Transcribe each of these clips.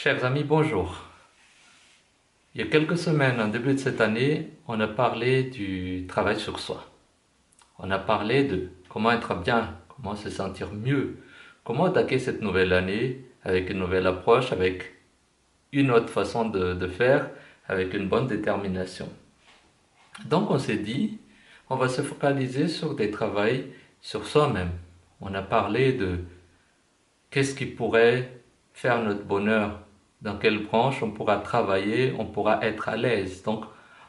Chers amis, bonjour. Il y a quelques semaines, en début de cette année, on a parlé du travail sur soi. On a parlé de comment être bien, comment se sentir mieux, comment attaquer cette nouvelle année avec une nouvelle approche, avec une autre façon de faire, avec une bonne détermination. Donc on s'est dit, on va se focaliser sur des travaux sur soi-même. On a parlé de qu'est-ce qui pourrait faire notre bonheur, dans quelle branche on pourra travailler, on pourra être à l'aise. Donc,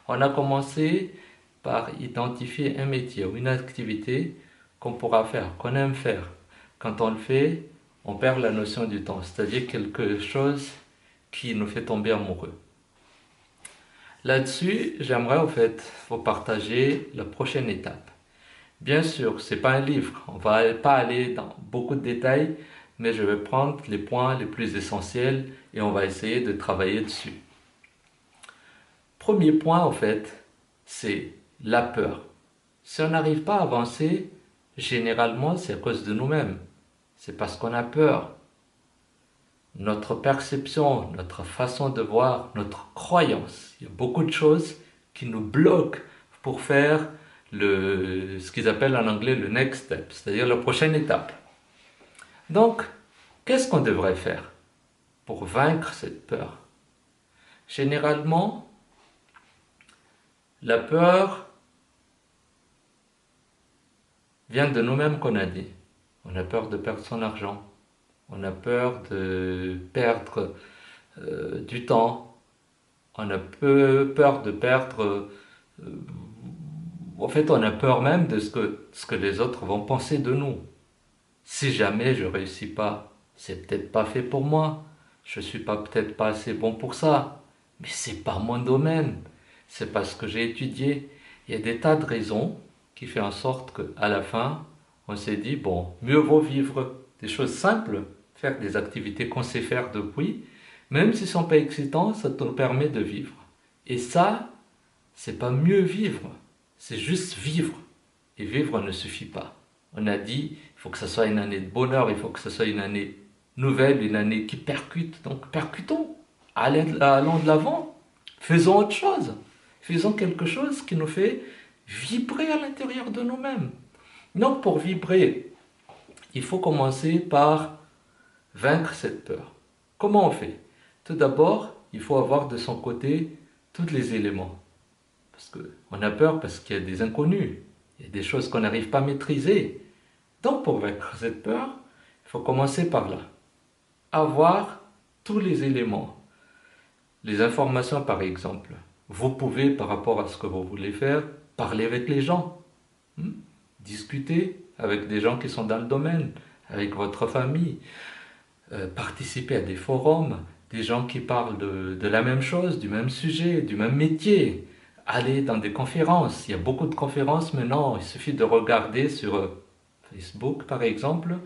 on a commencé par identifier un métier ou une activité qu'on pourra faire, qu'on aime faire. Quand on le fait, on perd la notion du temps, c'est-à-dire quelque chose qui nous fait tomber amoureux. Là-dessus, j'aimerais en fait vous partager la prochaine étape. Bien sûr, c'est pas un livre, on va pas aller dans beaucoup de détails, mais je vais prendre les points les plus essentiels et on va essayer de travailler dessus. Premier point, en fait, c'est la peur. Si on n'arrive pas à avancer, généralement, c'est à cause de nous-mêmes. C'est parce qu'on a peur. Notre perception, notre façon de voir, notre croyance, il y a beaucoup de choses qui nous bloquent pour faire ce qu'ils appellent en anglais le next step, c'est-à-dire la prochaine étape. Donc, qu'est-ce qu'on devrait faire pour vaincre cette peur? Généralement, la peur vient de nous-mêmes qu'on a dit. On a peur de perdre son argent, on a peur de perdre du temps, on a peur de perdre... en fait, on a peur même de ce que les autres vont penser de nous. Si jamais je réussis pas, c'est peut-être pas fait pour moi. Je suis pas peut-être pas assez bon pour ça. Mais c'est pas mon domaine. C'est pas ce que j'ai étudié. Il y a des tas de raisons qui font en sorte qu'à la fin, on s'est dit, bon, mieux vaut vivre des choses simples, faire des activités qu'on sait faire depuis, même si ce ne sont pas excitants, ça nous permet de vivre. Et ça, c'est pas mieux vivre, c'est juste vivre. Et vivre ne suffit pas. On a dit, il faut que ce soit une année de bonheur, il faut que ce soit une année nouvelle, une année qui percute. Donc percutons, allons de l'avant, faisons autre chose. Faisons quelque chose qui nous fait vibrer à l'intérieur de nous-mêmes. Donc pour vibrer, il faut commencer par vaincre cette peur. Comment on fait? Tout d'abord, il faut avoir de son côté tous les éléments. Parce qu'on a peur parce qu'il y a des inconnus, il y a des choses qu'on n'arrive pas à maîtriser. Donc pour vaincre cette peur, il faut commencer par là. Avoir tous les éléments. Les informations par exemple. Vous pouvez, par rapport à ce que vous voulez faire, parler avec les gens. Discuter avec des gens qui sont dans le domaine, avec votre famille. Participer à des forums, des gens qui parlent de la même chose, du même sujet, du même métier. Aller dans des conférences. Il y a beaucoup de conférences maintenant. Il suffit de regarder sur Facebook par exemple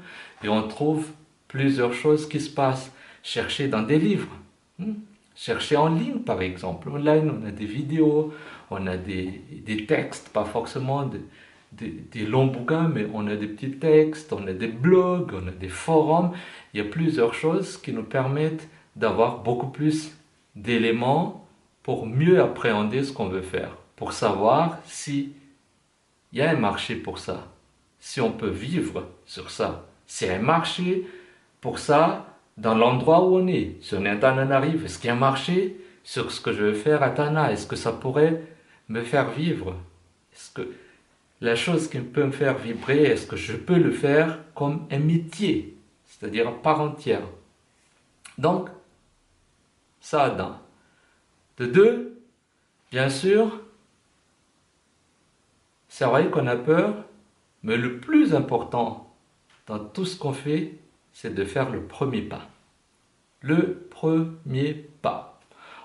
et on trouve plusieurs choses qui se passent. Chercher dans des livres. Chercher en ligne par exemple. Online, on a des vidéos, on a des textes, pas forcément des longs bouquins, mais on a des petits textes, on a des blogs, on a des forums. Il y a plusieurs choses qui nous permettent d'avoir beaucoup plus d'éléments pour mieux appréhender ce qu'on veut faire, pour savoir si il y a un marché pour ça, si on peut vivre sur ça, s'il y a un marché pour ça dans l'endroit où on est. Si on est à Tananarive, est-ce qu'il y a un marché sur ce que je veux faire à Tana? Est-ce que ça pourrait me faire vivre? Est-ce que la chose qui peut me faire vibrer, est-ce que je peux le faire comme un métier, c'est-à-dire à part entière? Donc, ça d'un. De deux, bien sûr, c'est vrai qu'on a peur, mais le plus important dans tout ce qu'on fait, c'est de faire le premier pas. Le premier pas.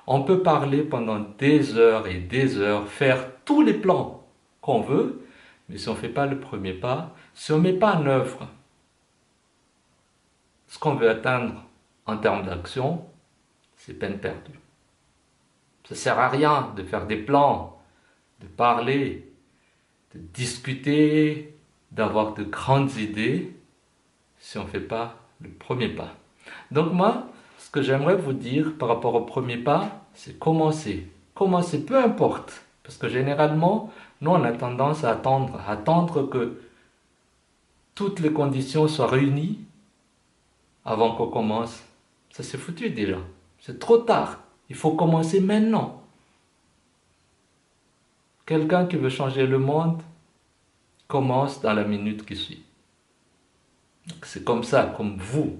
On peut parler pendant des heures et des heures, faire tous les plans qu'on veut, mais si on ne fait pas le premier pas, si on ne met pas en œuvre ce qu'on veut atteindre en termes d'action, c'est peine perdue. Ça ne sert à rien de faire des plans, de parler, de discuter, d'avoir de grandes idées si on ne fait pas le premier pas. Donc moi, ce que j'aimerais vous dire par rapport au premier pas, c'est commencer. Commencer, peu importe. Parce que généralement, nous, on a tendance à attendre que toutes les conditions soient réunies avant qu'on commence. Ça c'est foutu déjà. C'est trop tard. Il faut commencer maintenant. Quelqu'un qui veut changer le monde commence dans la minute qui suit. C'est comme ça, comme vous.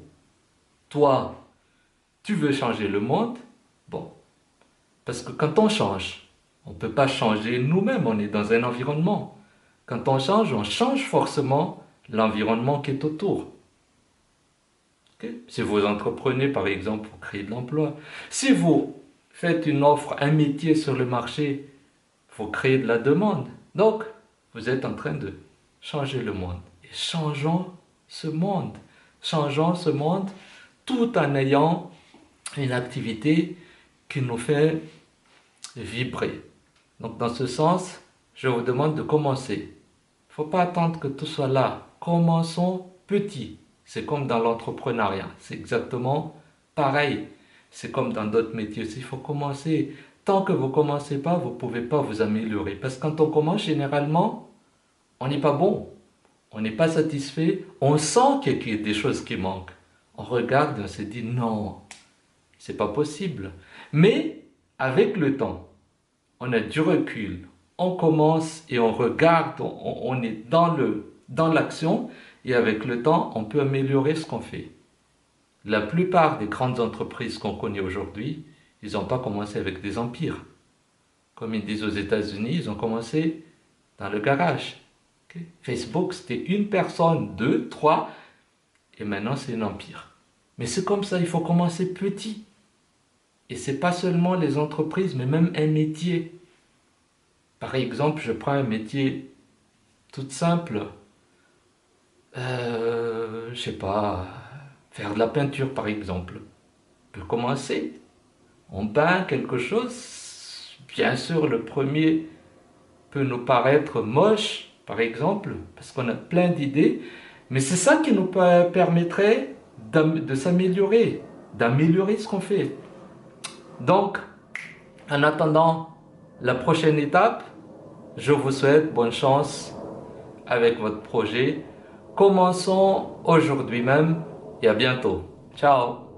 Toi, tu veux changer le monde. Bon. Parce que quand on change, on ne peut pas changer nous-mêmes. On est dans un environnement. Quand on change forcément l'environnement qui est autour. Okay? Si vous entreprenez par exemple pour créer de l'emploi, si vous faites une offre, un métier sur le marché, il faut créer de la demande. Donc, vous êtes en train de changer le monde. Et changeons ce monde. Changeons ce monde tout en ayant une activité qui nous fait vibrer. Donc, dans ce sens, je vous demande de commencer. Il ne faut pas attendre que tout soit là. Commençons petit. C'est comme dans l'entrepreneuriat. C'est exactement pareil. C'est comme dans d'autres métiers aussi. Il faut commencer. Tant que vous ne commencez pas, vous ne pouvez pas vous améliorer. Parce que quand on commence, généralement, on n'est pas bon. On n'est pas satisfait. On sent qu'il y a des choses qui manquent. On regarde et on se dit non, c'est pas possible. Mais avec le temps, on a du recul. On commence et on regarde, on est dans l'action. Et avec le temps, on peut améliorer ce qu'on fait. La plupart des grandes entreprises qu'on connaît aujourd'hui, ils n'ont pas commencé avec des empires. Comme ils disent aux États-Unis, ils ont commencé dans le garage. Okay? Facebook, c'était une personne, deux, trois, et maintenant c'est un empire. Mais c'est comme ça, il faut commencer petit. Et ce n'est pas seulement les entreprises, mais même un métier. Par exemple, je prends un métier tout simple. Je sais pas, faire de la peinture par exemple. On peut commencer. On peint quelque chose. Bien sûr, le premier peut nous paraître moche, par exemple, parce qu'on a plein d'idées. Mais c'est ça qui nous permettrait de s'améliorer, d'améliorer ce qu'on fait. Donc, en attendant la prochaine étape, je vous souhaite bonne chance avec votre projet. Commençons aujourd'hui même et à bientôt. Ciao!